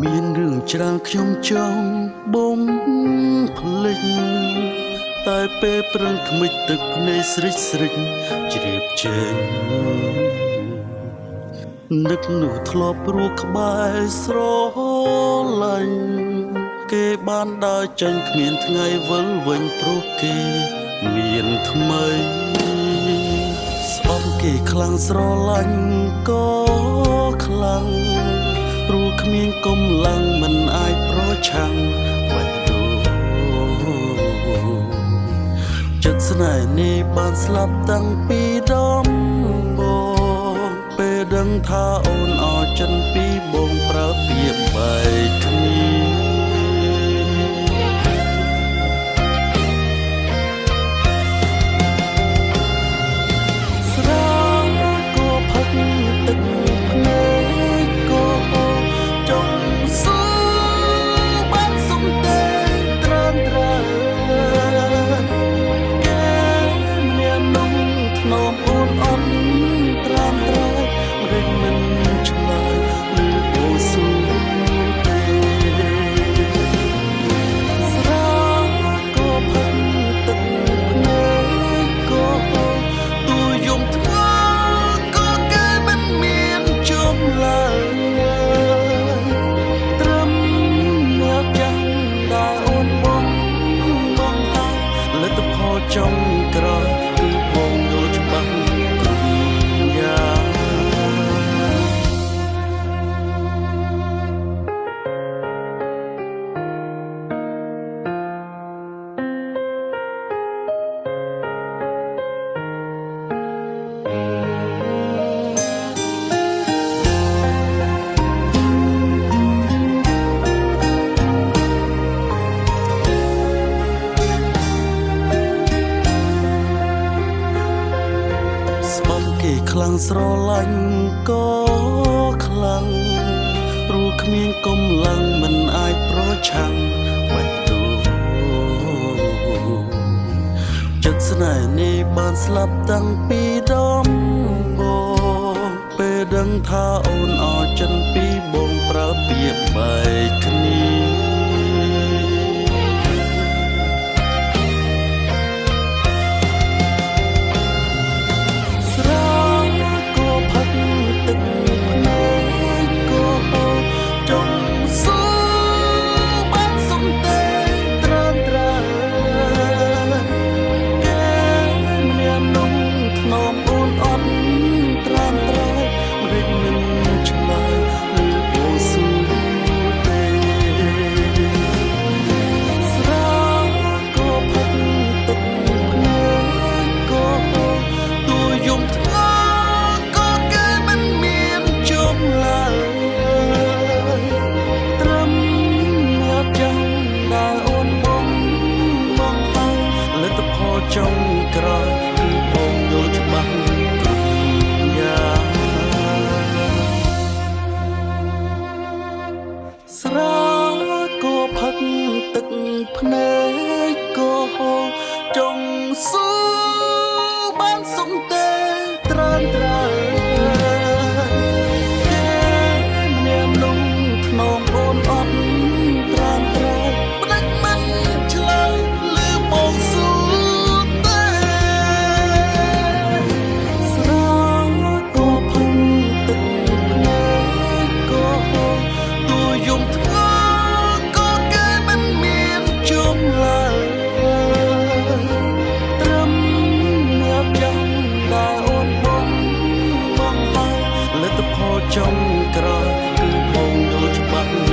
មានរឿងច្រើនខ្ញុំចង់បំភ្លេចតែពេលព្រឹងថ្មិចទឹកភ្នែកស្រិចស្រិចជ្រាបជើងនឹកនោះធ្លាប់ព្រោះក្បែរស្រឡាញ់គេបានដើរចេញគ្មានថ្ងៃវិលវិញព្រោះគេមានថ្មីស្អប់គេខ្លាំងស្រឡាញ់ក៏ខ្លាំងព្រោះគ្មានកម្លាំងមិនអាចប្រឆាំងបេះដូងចិត្តស្នេហ៍នេះបានស្លាប់តាំងពីដំបូងពេលដឹងថាអូនអរចិនពីបងប្រើពាក្យបែកគ្នាចុងក្រោយគឺបងយល់ច្បាស់គ្រប់យ៉ាងខ្លាំងស្រឡាញ់ក៏ខ្លាំងព្រោះគ្មានកម្លាំងមិនអាចប្រឆាំងបេះដូងចិត្តស្នេហ៍នេះបានស្លាប់តាំងពីដំបូងពេលដឹងថាអូនអរចិនពីបងប្រើពាក្យបែកគ្នាចុងក្រោយគឺបងយល់ច្បាស់គ្រប់យ៉ាងស្រាក៏ផឹកទឹកភ្នែកក៏ហូរចុងស៊ូបានសុំទេត្រានត្រើគេម្នាក់នោះថ្នមអូនអត់ត្រានត្រើផ្ដាច់មិនឆ្លើយឬបងស៊ូចុងក្រោយគឺបងយល់ច្បាស់